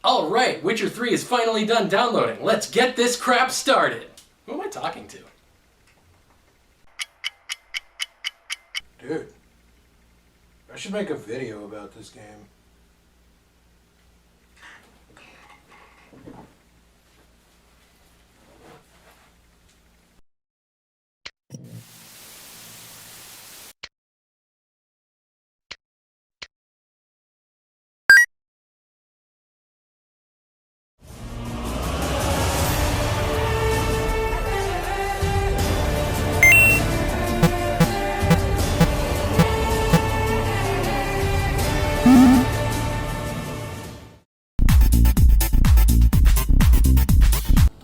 Alright, Witcher 3 is finally done downloading. Let's get this crap started. Who am I talking to? Dude, I should make a video about this game.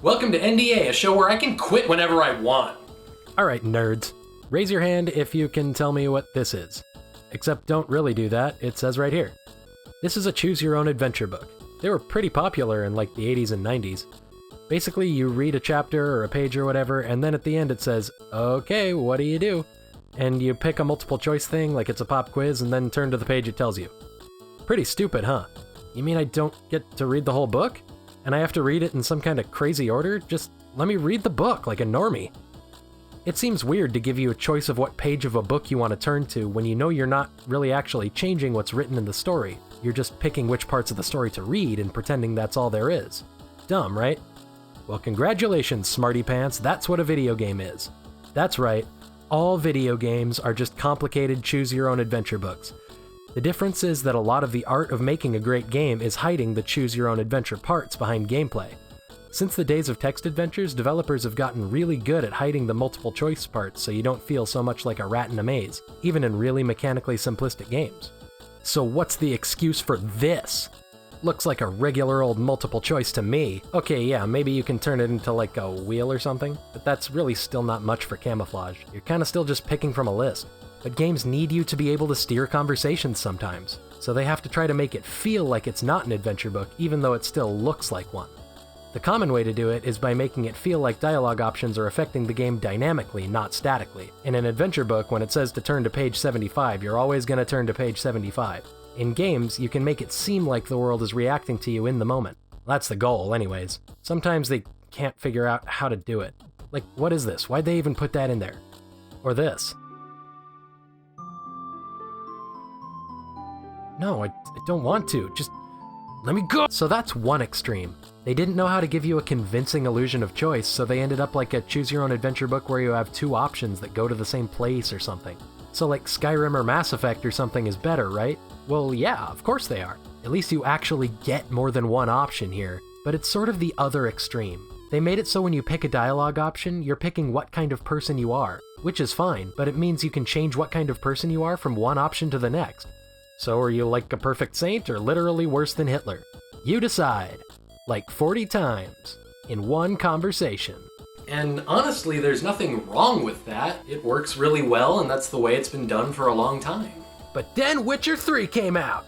Welcome to NDA, a show where I can quit whenever I want. Alright, nerds. Raise your hand if you can tell me what this is. Except don't really do that, it says right here. This is a choose-your-own-adventure book. They were pretty popular in like the 80s and 90s. Basically, you read a chapter or a page or whatever, and then at the end it says, okay, what do you do? And you pick a multiple choice thing like it's a pop quiz and then turn to the page it tells you. Pretty stupid, huh? You mean I don't get to read the whole book? And I have to read it in some kind of crazy order? Just let me read the book like a normie. It seems weird to give you a choice of what page of a book you want to turn to when you know you're not really actually changing what's written in the story. You're just picking which parts of the story to read and pretending that's all there is. Dumb, right? Well, congratulations, smarty pants, that's what a video game is. That's right, all video games are just complicated choose-your-own-adventure books. The difference is that a lot of the art of making a great game is hiding the choose-your-own-adventure parts behind gameplay. Since the days of text adventures, developers have gotten really good at hiding the multiple choice parts so you don't feel so much like a rat in a maze, even in really mechanically simplistic games. So what's the excuse for this? Looks like a regular old multiple choice to me. Okay, yeah, maybe you can turn it into like a wheel or something, but that's really still not much for camouflage. You're kinda still just picking from a list. But games need you to be able to steer conversations sometimes, so they have to try to make it feel like it's not an adventure book even though it still looks like one. The common way to do it is by making it feel like dialogue options are affecting the game dynamically, not statically. In an adventure book, when it says to turn to page 75, you're always going to turn to page 75. In games, you can make it seem like the world is reacting to you in the moment. That's the goal, anyways. Sometimes they can't figure out how to do it. Like, what is this? Why'd they even put that in there? Or this? No, I don't want to. Just let me go! So that's one extreme. They didn't know how to give you a convincing illusion of choice, so they ended up like a choose-your-own-adventure book where you have two options that go to the same place or something. So like Skyrim or Mass Effect or something is better, right? Well, yeah, of course they are. At least you actually get more than one option here, but it's sort of the other extreme. They made it so when you pick a dialogue option, you're picking what kind of person you are, which is fine, but it means you can change what kind of person you are from one option to the next. So are you like a perfect saint or literally worse than Hitler? You decide. Like 40 times in one conversation. And honestly, there's nothing wrong with that. It works really well, and that's the way it's been done for a long time. But then Witcher 3 came out.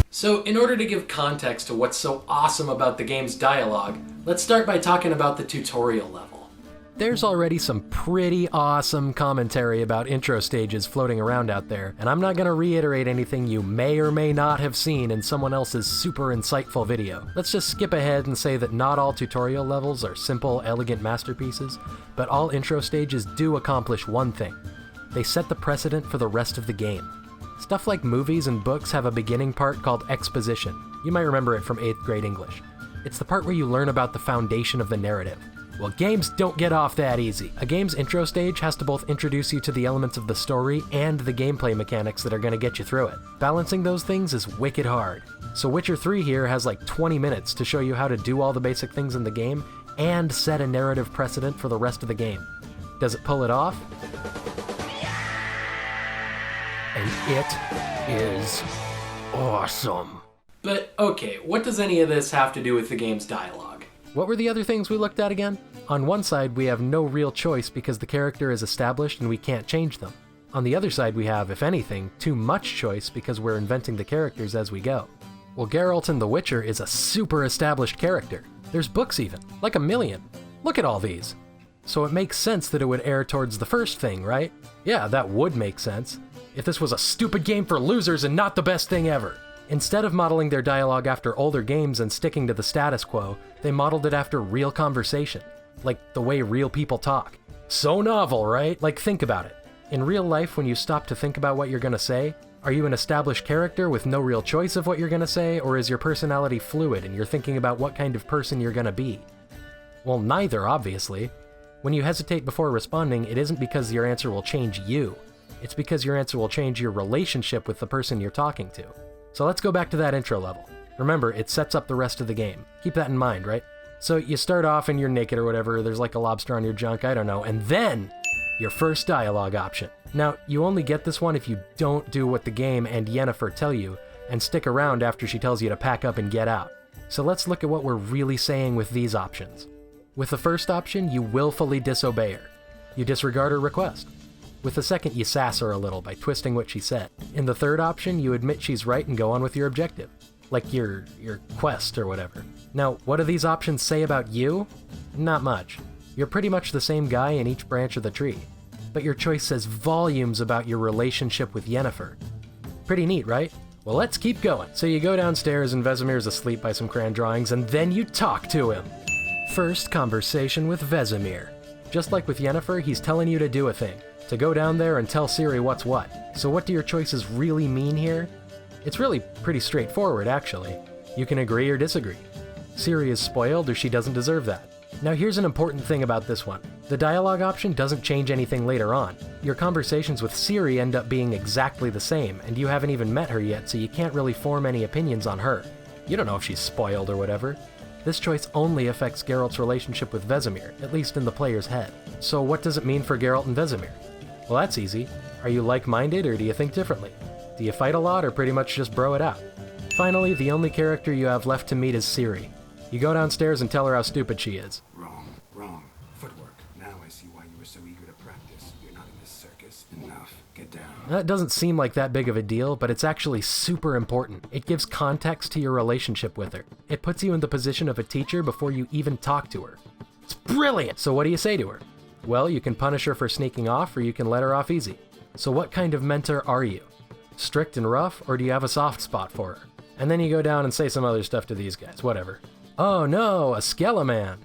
So in order to give context to what's so awesome about the game's dialogue, let's start by talking about the tutorial level. There's already some pretty awesome commentary about intro stages floating around out there, and I'm not going to reiterate anything you may or may not have seen in someone else's super insightful video. Let's just skip ahead and say that not all tutorial levels are simple, elegant masterpieces, but all intro stages do accomplish one thing. They set the precedent for the rest of the game. Stuff like movies and books have a beginning part called exposition. You might remember it from 8th grade English. It's the part where you learn about the foundation of the narrative. Well, games don't get off that easy. A game's intro stage has to both introduce you to the elements of the story and the gameplay mechanics that are going to get you through it. Balancing those things is wicked hard. So Witcher 3 here has like 20 minutes to show you how to do all the basic things in the game and set a narrative precedent for the rest of the game. Does it pull it off? And it is awesome. But okay, what does any of this have to do with the game's dialogue? What were the other things we looked at again? On one side, we have no real choice because the character is established and we can't change them. On the other side, we have, if anything, too much choice because we're inventing the characters as we go. Well, Geralt in The Witcher is a super established character. There's books even, like 1 million. Look at all these. So it makes sense that it would err towards the first thing, right? Yeah, that would make sense. If this was a stupid game for losers and not the best thing ever. Instead of modeling their dialogue after older games and sticking to the status quo, they modeled it after real conversation, like the way real people talk. So novel, right? Like, think about it. In real life, when you stop to think about what you're gonna say, are you an established character with no real choice of what you're gonna say, or is your personality fluid and you're thinking about what kind of person you're gonna be? Well, neither, obviously. When you hesitate before responding, it isn't because your answer will change you. It's because your answer will change your relationship with the person you're talking to. So let's go back to that intro level. Remember, it sets up the rest of the game. Keep that in mind, right? So you start off and you're naked or whatever, there's like a lobster on your junk, I don't know, and then your first dialogue option. Now, you only get this one if you don't do what the game and Yennefer tell you, and stick around after she tells you to pack up and get out. So let's look at what we're really saying with these options. With the first option, you willfully disobey her. You disregard her request. With the second, you sass her a little by twisting what she said. In the third option, you admit she's right and go on with your objective. Like your quest or whatever. Now, what do these options say about you? Not much. You're pretty much the same guy in each branch of the tree. But your choice says volumes about your relationship with Yennefer. Pretty neat, right? Well, let's keep going. So you go downstairs and Vesemir's asleep by some crayon drawings, and then you talk to him. First conversation with Vesemir. Just like with Yennefer, he's telling you to do a thing. To go down there and tell Ciri what's what. So what do your choices really mean here? It's really pretty straightforward, actually. You can agree or disagree. Ciri is spoiled or she doesn't deserve that. Now here's an important thing about this one. The dialogue option doesn't change anything later on. Your conversations with Ciri end up being exactly the same, and you haven't even met her yet, so you can't really form any opinions on her. You don't know if she's spoiled or whatever. This choice only affects Geralt's relationship with Vesemir, at least in the player's head. So what does it mean for Geralt and Vesemir? Well, that's easy. Are you like-minded or do you think differently? Do you fight a lot or pretty much just bro it out? Finally, the only character you have left to meet is Ciri. You go downstairs and tell her how stupid she is. Wrong. Footwork. Now I see why you were so eager to practice. You're not in this circus. Enough. Get down. That doesn't seem like that big of a deal, but it's actually super important. It gives context to your relationship with her. It puts you in the position of a teacher before you even talk to her. It's brilliant! So what do you say to her? Well, you can punish her for sneaking off, or you can let her off easy. So what kind of mentor are you? Strict and rough, or do you have a soft spot for her? And then you go down and say some other stuff to these guys, whatever. Oh no, a Skeleman!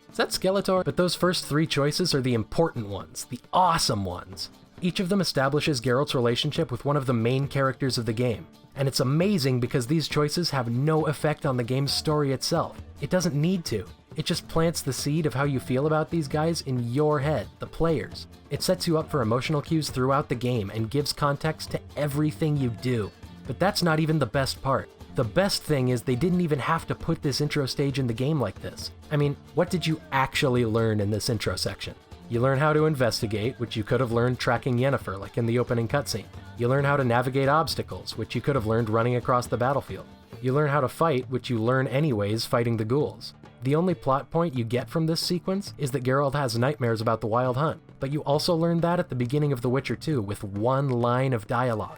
Is that Skeletor? But those first three choices are the important ones, the awesome ones. Each of them establishes Geralt's relationship with one of the main characters of the game. And it's amazing because these choices have no effect on the game's story itself. It doesn't need to. It just plants the seed of how you feel about these guys in your head, the players. It sets you up for emotional cues throughout the game and gives context to everything you do. But that's not even the best part. The best thing is they didn't even have to put this intro stage in the game like this. I mean, what did you actually learn in this intro section? You learn how to investigate, which you could have learned tracking Yennefer, like in the opening cutscene. You learn how to navigate obstacles, which you could have learned running across the battlefield. You learn how to fight, which you learn anyways fighting the ghouls. The only plot point you get from this sequence is that Geralt has nightmares about the Wild Hunt, but you also learn that at the beginning of The Witcher 2 with one line of dialogue.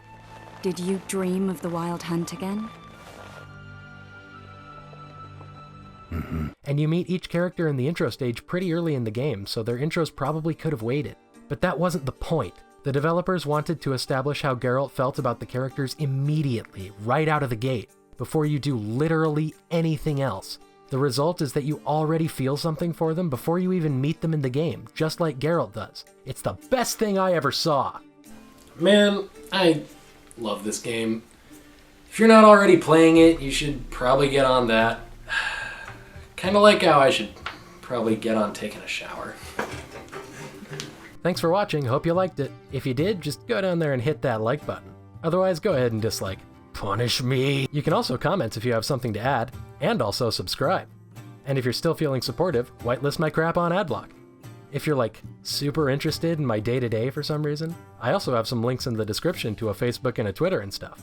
Did you dream of the Wild Hunt again? And you meet each character in the intro stage pretty early in the game, so their intros probably could have waited. But that wasn't the point. The developers wanted to establish how Geralt felt about the characters immediately, right out of the gate, before you do literally anything else. The result is that you already feel something for them before you even meet them in the game, just like Geralt does. It's the best thing I ever saw! Man, I love this game. If you're not already playing it, you should probably get on that. Kind of like how I should probably get on taking a shower. Thanks for watching, hope you liked it. If you did, just go down there and hit that like button. Otherwise, go ahead and dislike. Punish me! You can also comment if you have something to add, and also subscribe. And if you're still feeling supportive, whitelist my crap on Adblock. If you're like super interested in my day-to-day for some reason, I also have some links in the description to a Facebook and a Twitter and stuff.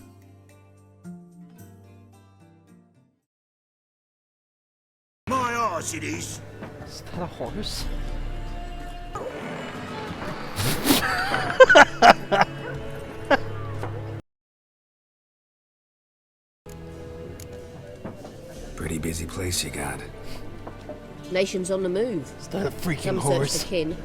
My arse it is. Is that a horse? Pretty busy place you got. Nation's on the move. Is that a freaking Some search horse? for kin,